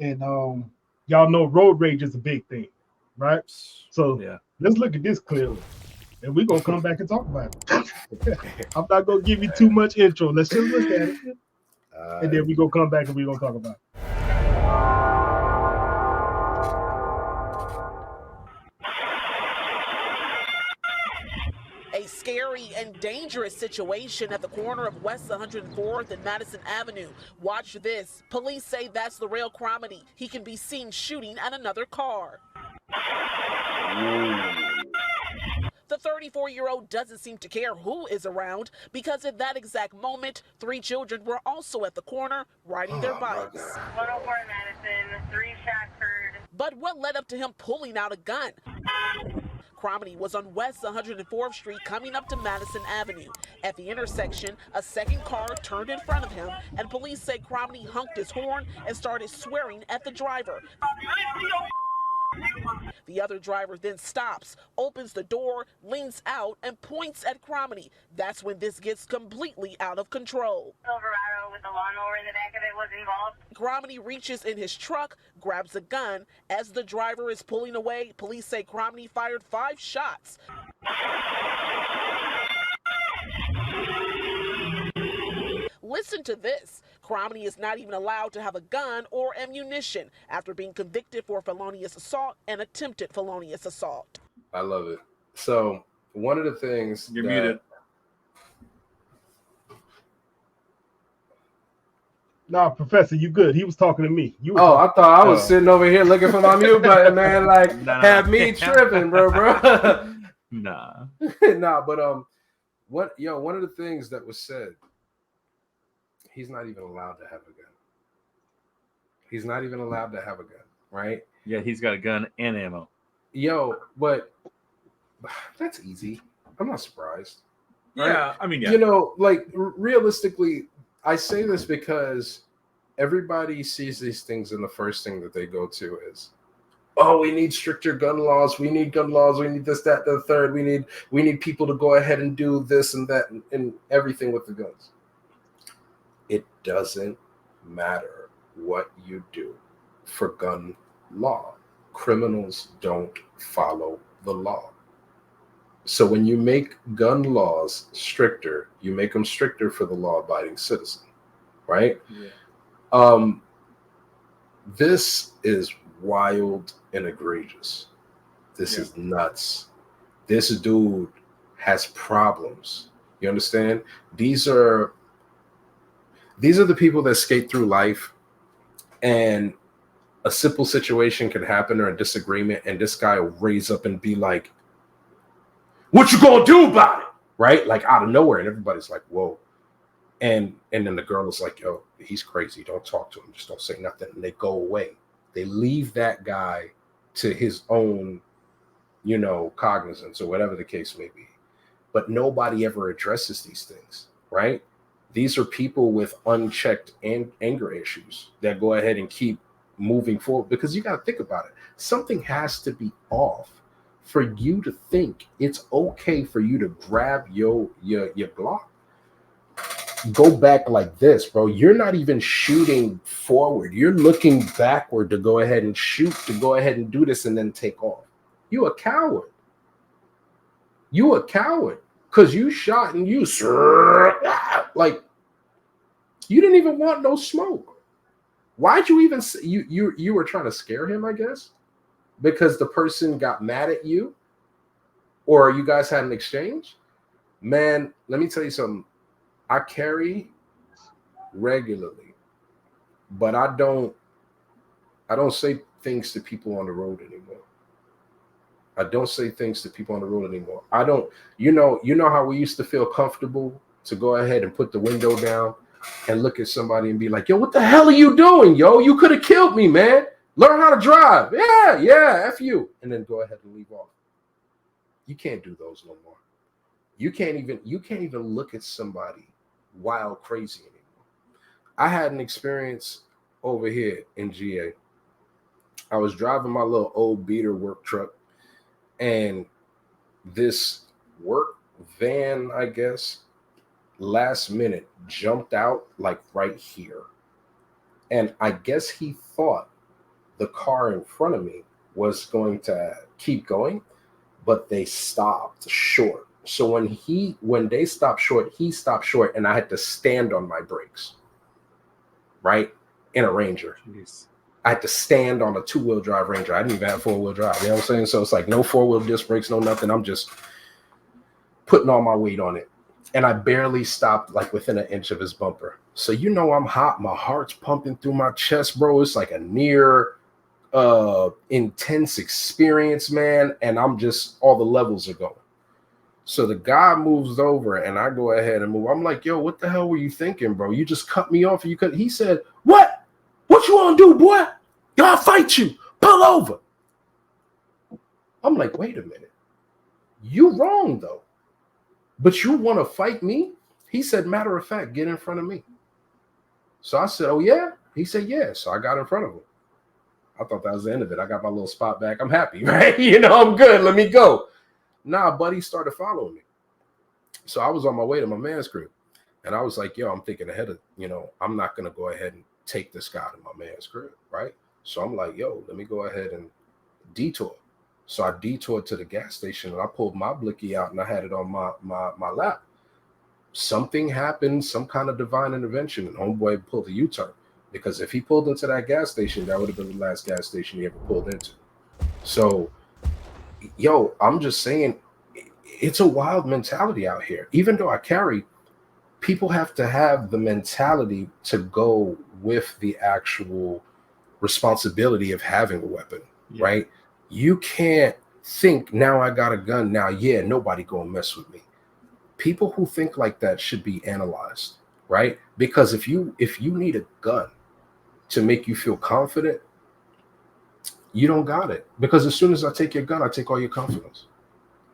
and y'all know road rage is a big thing, right? So Yeah. let's look at this clearly, and we're gonna come back and talk about it. I'm not gonna give you too much intro. Let's just look at it, and then we gonna come back and we're gonna talk about it. A scary and dangerous situation at the corner of West 104th and Madison Avenue. Watch this. Police say that's the real Cromedy. He can be seen shooting at another car. The 34-year-old doesn't seem to care who is around because at that exact moment, 3 children were also at the corner riding their bikes. 104 Madison, 3 shots heard. But what led up to him pulling out a gun? Cromedy was on West 104th Street coming up to Madison Avenue. At the intersection, a second car turned in front of him, and police say Cromedy honked his horn and started swearing at the driver. The other driver then stops, opens the door, leans out, and points at Cromedy. That's when this gets completely out of control. Silverado with the lawnmower in the back of it was involved. Cromedy reaches in his truck, grabs a gun. As the driver is pulling away, police say Cromedy fired 5 shots. Listen to this. Cromedy is not even allowed to have a gun or ammunition after being convicted for felonious assault and attempted felonious assault. I love it. So one of the things You're muted. Nah, Professor, you good? He was talking to me. You were Oh, I talking. thought I was sitting over here looking for my mute button, man. Like, Nah. have me tripping, bro. Nah. Nah, but one of the things that was said, he's not even allowed to have a gun. He's not even allowed to have a gun, right? Yeah, he's got a gun and ammo. But that's easy. I'm not surprised. Right? Yeah, I mean, yeah. You know, like realistically, I say this because everybody sees these things and the first thing that they go to is, oh, we need stricter gun laws. We need gun laws. We need this, that, the third. We need people to go ahead and do this and that and everything with the guns. It doesn't matter what you do for gun law. Criminals don't follow the law. So when you make gun laws stricter, you make them stricter for the law-abiding citizen, right? Yeah. This is wild and egregious. This is nuts. This dude has problems. You understand? These are the people that skate through life, and a simple situation can happen or a disagreement, and this guy will raise up and be like, what you gonna do about it? Right? Like out of nowhere. And everybody's like, whoa. And then the girl is like, yo, he's crazy. Don't talk to him. Just don't say nothing. And they go away. They leave that guy to his own, cognizance or whatever the case may be. But nobody ever addresses these things, right? These are people with unchecked anger issues that go ahead and keep moving forward, because you got to think about it. Something has to be off for you to think it's okay for you to grab your Glock, go back like this, bro. You're not even shooting forward. You're looking backward to go ahead and shoot, to go ahead and do this and then take off. You a coward. You a coward. Because you shot and you like you didn't even want no smoke. Why'd you even you were trying to scare him, I guess, because the person got mad at you, or you guys had an exchange? Man, let me tell you something. I carry regularly, but I don't say things to people on the road anymore. I don't say things to people on the road anymore. I don't, you know how we used to feel comfortable to go ahead and put the window down and look at somebody and be like, yo, what the hell are you doing, yo? You could have killed me, man. Learn how to drive. Yeah, F you. And then go ahead and leave off. You can't do those no more. You can't even look at somebody wild crazy anymore. I had an experience over here in GA. I was driving my little old beater work truck, and this work van, I guess, last minute jumped out like right here. And I guess he thought the car in front of me was going to keep going, but they stopped short. So when they stopped short, he stopped short, and I had to stand on my brakes, right? In a Ranger. Jeez. I had to stand on a 2-wheel drive Ranger. I didn't even have 4-wheel drive. You know what I'm saying? So it's like no 4-wheel disc brakes, no nothing. I'm just putting all my weight on it. And I barely stopped like within an inch of his bumper. So I'm hot. My heart's pumping through my chest, bro. It's like a near intense experience, man. And I'm just, all the levels are going. So the guy moves over and I go ahead and move. I'm like, yo, what the hell were you thinking, bro? You just cut me off. He said, what? What you want to do, boy? I'll fight you. Pull over. I'm like, wait a minute. You wrong, though. But you want to fight me? He said, matter of fact, get in front of me. So I said, oh, yeah? He said, yeah. So I got in front of him. I thought that was the end of it. I got my little spot back. I'm happy, right? I'm good. Let me go. Nah, buddy started following me. So I was on my way to my man's crib. And I was like, yo, I'm thinking ahead of, I'm not going to go ahead and take this guy to my man's crib, right? So I'm like, yo, let me go ahead and detour. So I detoured to the gas station and I pulled my blicky out and I had it on my lap. Something happened, some kind of divine intervention, and homeboy pulled a U-turn. Because if he pulled into that gas station, that would have been the last gas station he ever pulled into. So, yo, I'm just saying, it's a wild mentality out here. Even though I carry, people have to have the mentality to go with the actual responsibility of having a weapon, right? You can't think, now I got a gun, now, nobody gonna mess with me. People who think like that should be analyzed, right? Because if you need a gun to make you feel confident, you don't got it. Because as soon as I take your gun, I take all your confidence,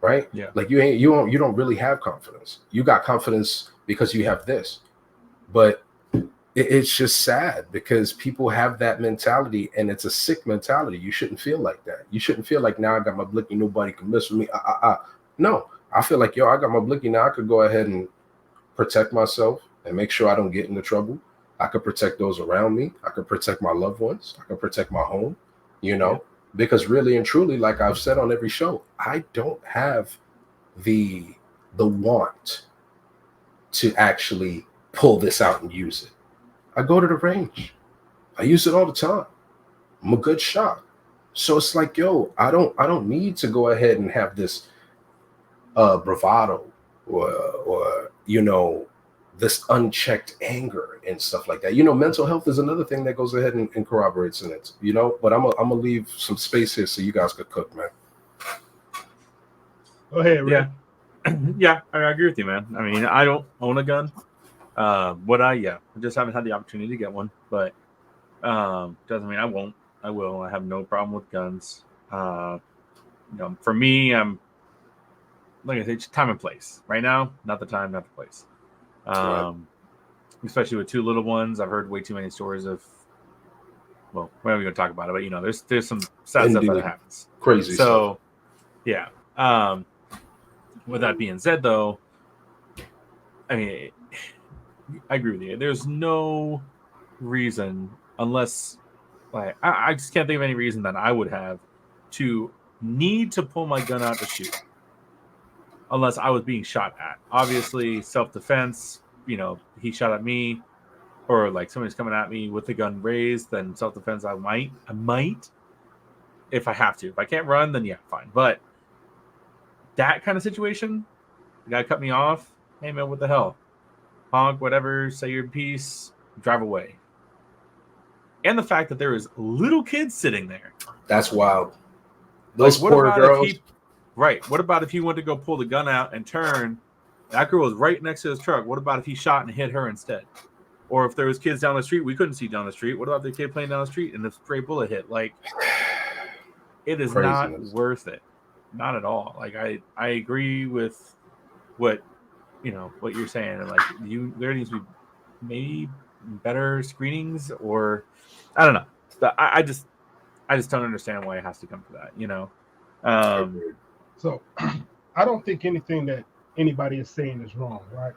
right? Yeah. Like you don't really have confidence. You got confidence because you have this, but it's just sad because people have that mentality and it's a sick mentality. You shouldn't feel like that. You shouldn't feel like, now I got my blicky, nobody can mess with me. No, I feel like, yo, I got my blicky, now I could go ahead and protect myself and make sure I don't get into trouble. I could protect those around me. I could protect my loved ones. I could protect my home, because really and truly, like I've said on every show, I don't have the want to actually pull this out and use it. I go to the range. I use it all the time. I'm a good shot. So it's like, yo, I don't need to go ahead and have this bravado or this unchecked anger and stuff like that. Mental health is another thing that goes ahead and corroborates in it, but I'm gonna leave some space here so you guys could cook, man. Go ahead, Ray. Yeah. Yeah, I agree with you, man. I mean, I don't own a gun. Would I? Yeah. I just haven't had the opportunity to get one, but doesn't mean I won't. I will. I have no problem with guns. For me, I'm like I say, it's time and place. Right now, not the time, not the place. Right. Especially with 2 little ones. I've heard way too many stories of, well, we're not going to talk about it, but there's some sad stuff that happens. Crazy stuff. So, yeah. With that being said, though, I mean, I agree with you. There's no reason, unless, like, I just can't think of any reason that I would have to need to pull my gun out to shoot, unless I was being shot at. Obviously, self-defense. He shot at me, or like somebody's coming at me with the gun raised. Then self-defense, I might, if I have to. If I can't run, then yeah, fine. But that kind of situation, the guy cut me off. Hey man, what the hell? Honk, whatever, say your piece, drive away. And the fact that there is little kids sitting there. That's wild. Those like, poor girls. Right. What about if he went to go pull the gun out and turn? That girl was right next to his truck. What about if he shot and hit her instead? Or if there was kids down the street we couldn't see down the street? What about the kid playing down the street and the stray bullet hit? Like, it is not worth it. Not at all. Like, I agree with what you're saying. And like, there needs to be maybe better screenings, or I don't know. But I just don't understand why it has to come to that. So I don't think anything that anybody is saying is wrong, right?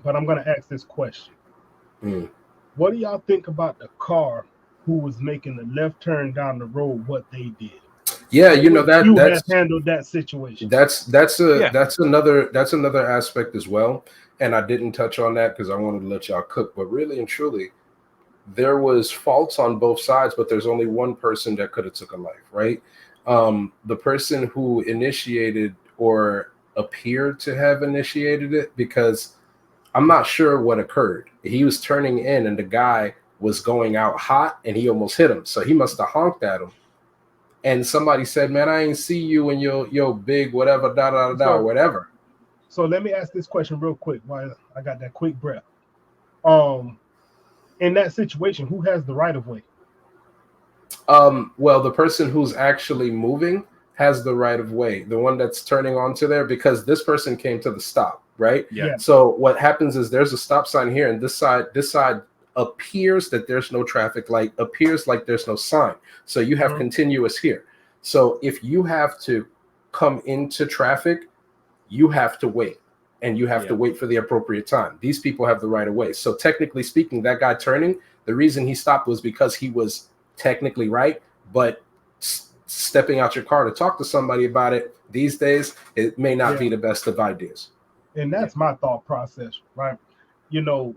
But I'm going to ask this question. What do y'all think about the car who was making the left turn down the road what they did. Yeah, So you know you that's have handled that situation. that's Yeah. that's another aspect as well. And I didn't touch on that because I wanted to let y'all cook. But really and truly, there was faults on both sides, but there's only one person that could have took a life, right? The person who initiated or appeared to have initiated it, because I'm not sure what occurred. He was turning in and the guy was going out hot and he almost hit him. So he must have honked at him. And somebody said, man, I ain't see you in your big whatever, da da da da, or whatever. So let me ask this question real quick while I got that quick breath. In that situation, who has the right of way? Well, the person who's actually moving has the right of way, the one that's turning onto there, because this person came to the stop, right? Yeah. So what happens is there's a stop sign here, and this side appears that there's no traffic light, appears like there's no sign. So you have continuous here. So if you have to come into traffic, you have to wait, and you have to wait for the appropriate time. These people have the right of way. So technically speaking, that guy turning, the reason he stopped was because he was technically right, but stepping out your car to talk to somebody about it these days, it may not be the best of ideas. And that's my thought process, right? You know,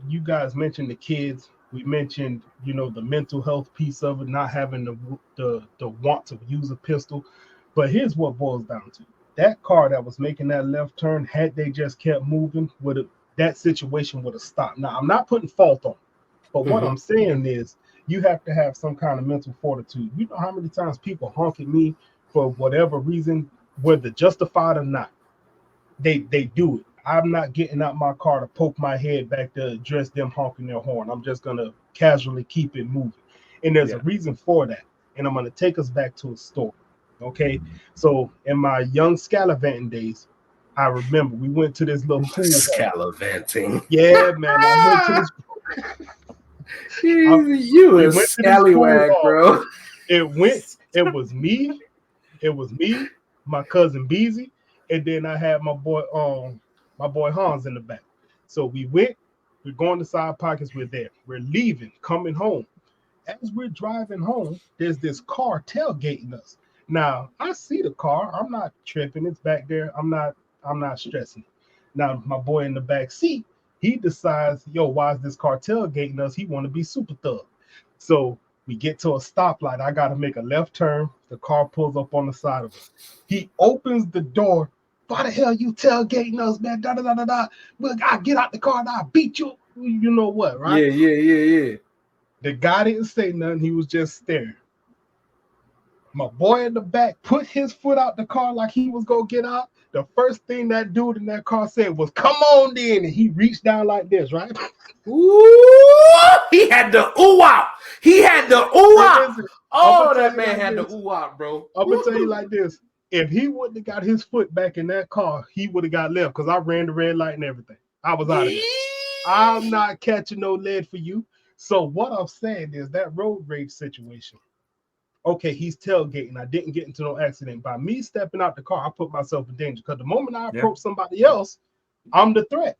you guys mentioned the kids. We mentioned, you know, the mental health piece of it, not having the want to use a pistol. But here's what boils down to: that car that was making that left turn, had they just kept moving, that situation would have stopped. Now, I'm not putting fault on it, but what I'm saying is you have to have some kind of mental fortitude. You know how many times people honk at me for whatever reason, whether justified or not. They do it. I'm not getting out my car to poke my head back to address them honking their horn. I'm just gonna casually keep it moving. And there's a reason for that. And I'm gonna take us back to a story. Okay. So in my young scalavanting days, I remember we went to this little pool. Scalavanting. Yeah, man. I went to this. You a scallywag, bro. It was me, my cousin Beezy, and then I had my boy Hans in the back. So we're going to side pockets, we're there. We're leaving, coming home. As we're driving home, there's this car tailgating us. Now, I see the car. I'm not tripping. It's back there. I'm not stressing. Now, my boy in the back seat, he decides, yo, why is this car tailgating us? He want to be super thug. So we get to a stoplight. I got to make a left turn. The car pulls up on the side of us. He opens the door. Why the hell you tailgating us, man? Da da da da da. Well, I get out the car and I'll beat you. You know what, right? Yeah. The guy didn't say nothing. He was just staring. My boy in the back put his foot out the car like he was going to get out. The first thing that dude in that car said was, come on then. And he reached down like this, right? Ooh, he had the ooh out. He had the ooh out. Oh, that man had the ooh out, bro. I'm going to tell you like this. If he wouldn't have got his foot back in that car, he would have got left because I ran the red light and everything. I was out of there. I'm not catching no lead for you. So what I'm saying is that road rage situation. Okay, he's tailgating. I didn't get into no accident. By me stepping out the car, I put myself in danger because the moment I approach somebody else, I'm the threat.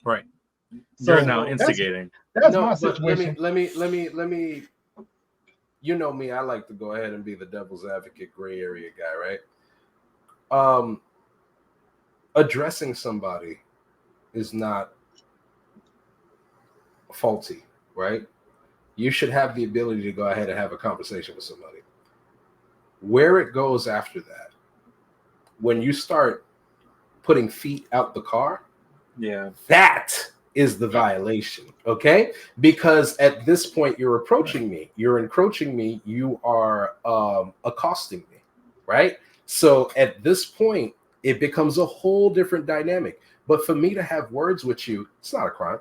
Right. So you're now instigating. That's my situation. Let me. You know me. I like to go ahead and be the devil's advocate, gray area guy, right? Addressing somebody is not faulty, right? You should have the ability to go ahead and have a conversation with somebody. Where it goes after that, when you start putting feet out the car, that is the violation, okay? Because at this point, you're approaching me, you're encroaching me, you are accosting me, right? So at this point, it becomes a whole different dynamic. But for me to have words with you, it's not a crime.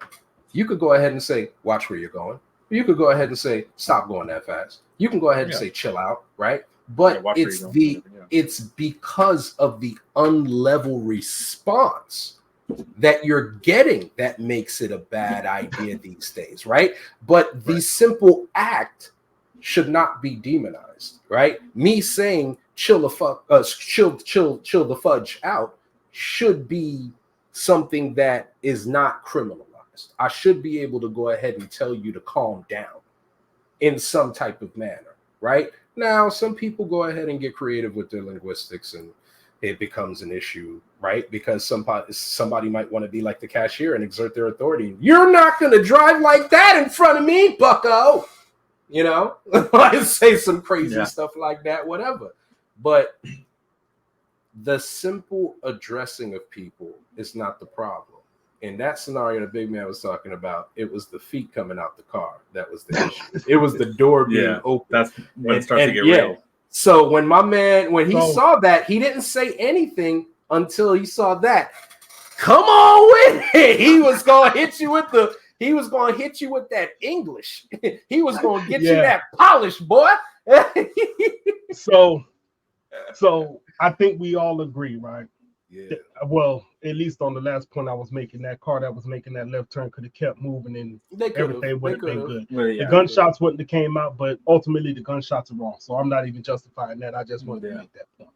You could go ahead and say, watch where you're going. You could go ahead and say, stop going that fast. You can go ahead and say, chill out, right? But it's because of the unlevel response that you're getting that makes it a bad idea these days, right? But the simple act should not be demonized, right? Me saying chill the fudge out should be something that is not criminalized. I should be able to go ahead and tell you to calm down. in some type of manner, right? Now, some people go ahead and get creative with their linguistics, and it becomes an issue, right? Because somebody might want to be like the cashier and exert their authority. You're not going to drive like that in front of me, bucko. You know, I say some crazy stuff like that, whatever. But the simple addressing of people is not the problem. In that scenario, the big man was talking about, it was the feet coming out the car. That was the issue. It was the door being open. That's when it starts to get real. So when my man, when he saw that, he didn't say anything until he saw that. Come on with it. He was gonna hit you with that English. He was gonna get you that polish, boy. So I think we all agree, right? Yeah. Well, at least on the last point I was making, that car that was making that left turn could have kept moving and everything would have been good. Well, the gunshots wouldn't have came out, but ultimately the gunshots are wrong. So I'm not even justifying that. I just wanted to make that point.